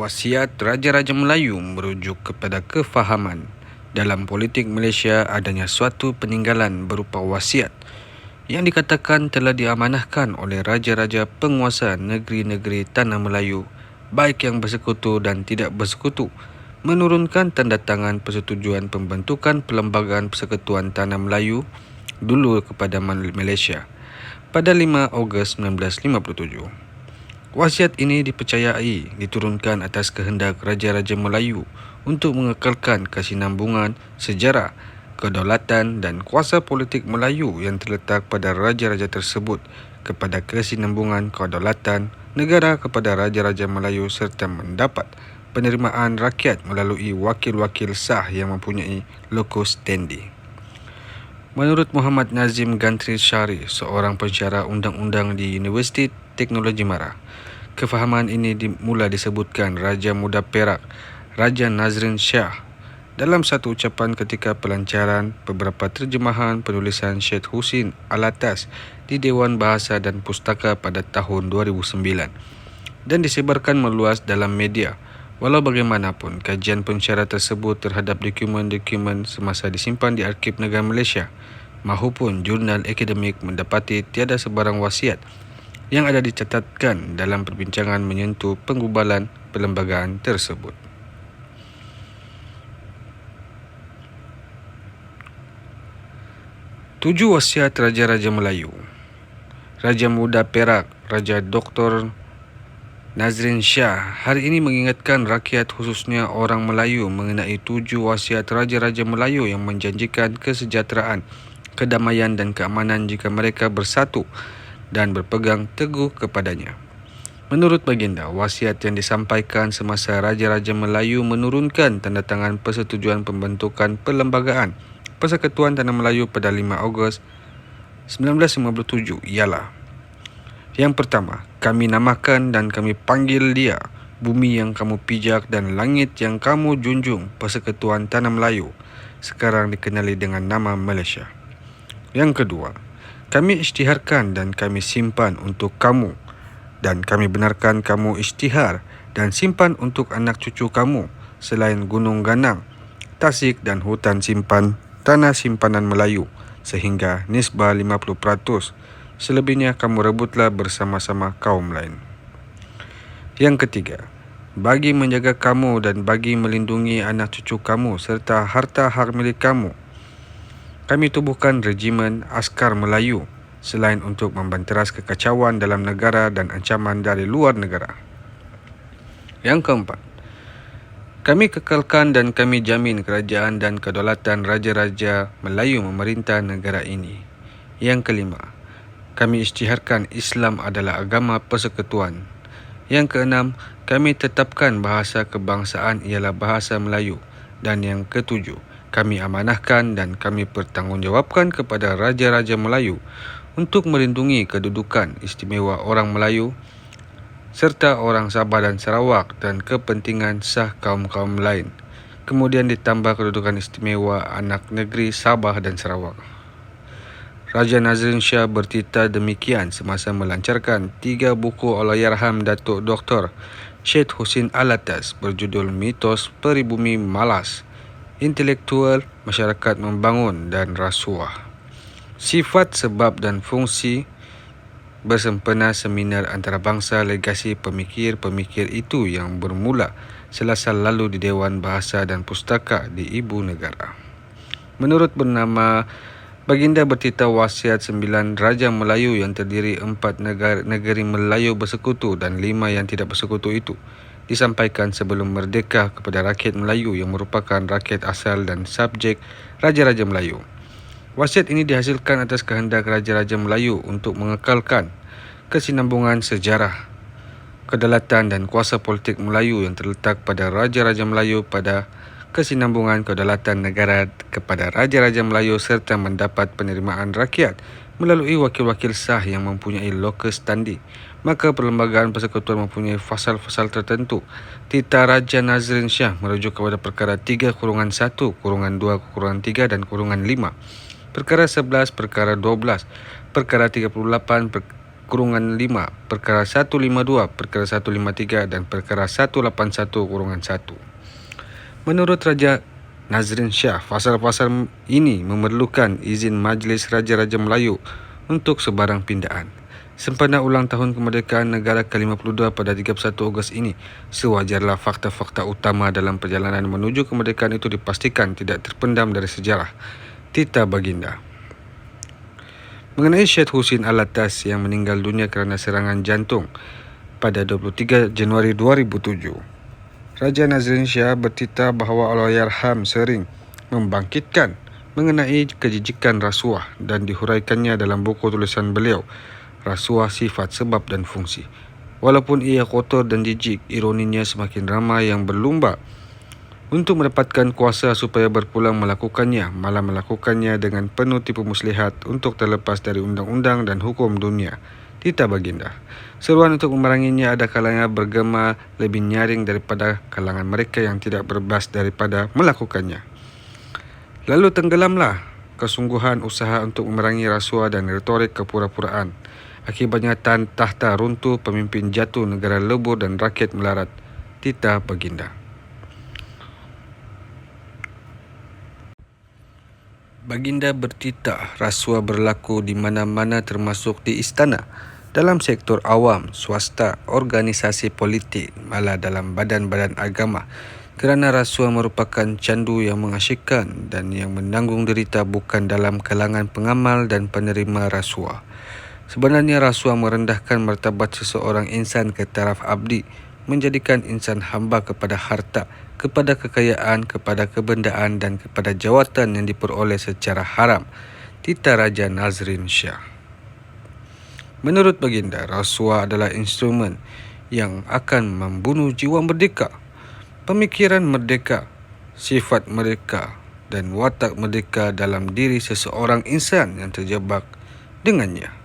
Wasiat Raja-Raja Melayu merujuk kepada kefahaman dalam politik Malaysia adanya suatu peninggalan berupa wasiat yang dikatakan telah diamanahkan oleh raja-raja penguasa negeri-negeri Tanah Melayu, baik yang bersekutu dan tidak bersekutu, menurunkan tanda tangan persetujuan pembentukan Perlembagaan Persekutuan Tanah Melayu dulu kepada Malaysia pada 5 Ogos 1957. Wasiat ini dipercayai diturunkan atas kehendak Raja-Raja Melayu untuk mengekalkan kesinambungan sejarah, kedaulatan dan kuasa politik Melayu yang terletak pada Raja-Raja tersebut kepada kesinambungan kedaulatan negara kepada Raja-Raja Melayu serta mendapat penerimaan rakyat melalui wakil-wakil sah yang mempunyai locus standi. Menurut Muhammad Nazim Gantri Syari, seorang pensyarah undang-undang di Universiti Teknologi Mara, kefahaman ini mula disebutkan Raja Muda Perak, Raja Nazrin Shah, dalam satu ucapan ketika pelancaran beberapa terjemahan penulisan Syed Husin Alatas di Dewan Bahasa dan Pustaka pada tahun 2009 dan disebarkan meluas dalam media. Walau bagaimanapun, kajian pensyarah tersebut terhadap dokumen-dokumen semasa disimpan di Arsip Negara Malaysia mahupun jurnal akademik mendapati tiada sebarang wasiat yang ada dicatatkan dalam perbincangan menyentuh penggubalan perlembagaan tersebut. Tujuh wasiat Raja-Raja Melayu. Raja Muda Perak, Raja Dr. Nazrin Shah hari ini mengingatkan rakyat khususnya orang Melayu mengenai tujuh wasiat Raja-Raja Melayu yang menjanjikan kesejahteraan, kedamaian dan keamanan jika mereka bersatu dan berpegang teguh kepadanya. Menurut baginda, wasiat yang disampaikan semasa Raja-Raja Melayu menurunkan tanda tangan persetujuan pembentukan Perlembagaan Persekutuan Tanah Melayu pada 5 Ogos 1957 ialah: yang pertama, kami namakan dan kami panggil dia, bumi yang kamu pijak dan langit yang kamu junjung, Persekutuan Tanah Melayu, sekarang dikenali dengan nama Malaysia. Yang kedua, kami isytiharkan dan kami simpan untuk kamu dan kami benarkan kamu isytihar dan simpan untuk anak cucu kamu selain Gunung Ganang, Tasik dan hutan simpan tanah simpanan Melayu sehingga nisbah 50%. Selebihnya kamu rebutlah bersama-sama kaum lain. Yang ketiga, bagi menjaga kamu dan bagi melindungi anak cucu kamu serta harta hak milik kamu, kami tubuhkan regimen askar Melayu selain untuk membanteras kekacauan dalam negara dan ancaman dari luar negara. Yang keempat, kami kekalkan dan kami jamin kerajaan dan kedaulatan Raja-Raja Melayu memerintah negara ini. Yang kelima, kami isytiharkan Islam adalah agama persekutuan. Yang keenam, kami tetapkan bahasa kebangsaan ialah bahasa Melayu. Dan yang ketujuh, kami amanahkan dan kami pertanggungjawabkan kepada Raja-Raja Melayu untuk melindungi kedudukan istimewa orang Melayu serta orang Sabah dan Sarawak dan kepentingan sah kaum-kaum lain. Kemudian ditambah kedudukan istimewa anak negeri Sabah dan Sarawak. Raja Nazrin Shah bertitah demikian semasa melancarkan 3 buku Allahyarham Datuk Dr. Syed Husin Alatas berjudul Mitos Peribumi Malas, Intelektual, Masyarakat Membangun dan Rasuah. Sifat, sebab dan fungsi bersempena seminar antarabangsa legasi pemikir-pemikir itu yang bermula Selasa lalu di Dewan Bahasa dan Pustaka di Ibu Negara. Menurut bernama, baginda bertitah wasiat 9 Raja Melayu yang terdiri 4 negeri Melayu bersekutu dan 5 yang tidak bersekutu itu disampaikan sebelum merdeka kepada rakyat Melayu yang merupakan rakyat asal dan subjek Raja-Raja Melayu. Wasiat ini dihasilkan atas kehendak Raja-Raja Melayu untuk mengekalkan kesinambungan sejarah, kedaulatan dan kuasa politik Melayu yang terletak pada Raja-Raja Melayu pada kesinambungan kedaulatan negara kepada Raja-Raja Melayu serta mendapat penerimaan rakyat melalui wakil-wakil sah yang mempunyai locus standi. Maka Perlembagaan Persekutuan mempunyai fasal-fasal tertentu. Titah Raja Nazrin Shah merujuk kepada perkara 3-1, kurungan 2, kurungan 3 dan kurungan 5, perkara 11, perkara 12, perkara 38, Perkara 152, Perkara 153 dan Perkara 181-1. Menurut Raja Nazrin Shah, pasal-pasal ini memerlukan izin Majlis Raja-Raja Melayu untuk sebarang pindaan. Sempena ulang tahun kemerdekaan negara ke-52 pada 31 Ogos ini, sewajarlah fakta-fakta utama dalam perjalanan menuju kemerdekaan itu dipastikan tidak terpendam dari sejarah. Tita Baginda. Mengenai Syed Husin Alatas yang meninggal dunia kerana serangan jantung pada 23 Januari 2007, Raja Nazrin Shah bertitah bahawa Allahyarham sering membangkitkan mengenai kejijikan rasuah dan dihuraikannya dalam buku tulisan beliau, Rasuah Sifat, Sebab dan Fungsi. Walaupun ia kotor dan jijik, ironinya semakin ramai yang berlumba untuk mendapatkan kuasa supaya berpulang melakukannya, malah melakukannya dengan penuh tipu muslihat untuk terlepas dari undang-undang dan hukum dunia. Tita Baginda. Seruan untuk memeranginya ada kalanya bergema lebih nyaring daripada kalangan mereka yang tidak berbas daripada melakukannya. Lalu tenggelamlah kesungguhan usaha untuk memerangi rasuah dan retorik kepura-puraan. Akibatnya tahta runtuh, pemimpin jatuh, negara lebur dan rakyat melarat. Tita Baginda. Baginda bertitah rasuah berlaku di mana-mana termasuk di istana, dalam sektor awam, swasta, organisasi politik, malah dalam badan-badan agama, kerana rasuah merupakan candu yang mengasyikkan dan yang menanggung derita bukan dalam kalangan pengamal dan penerima rasuah. Sebenarnya rasuah merendahkan martabat seseorang insan ke taraf abdi, menjadikan insan hamba kepada harta, kepada kekayaan, kepada kebendaan dan kepada jawatan yang diperoleh secara haram. Tita Raja Nazrin Shah. Menurut Baginda, rasuah adalah instrumen yang akan membunuh jiwa merdeka, pemikiran merdeka, sifat merdeka dan watak merdeka dalam diri seseorang insan yang terjebak dengannya.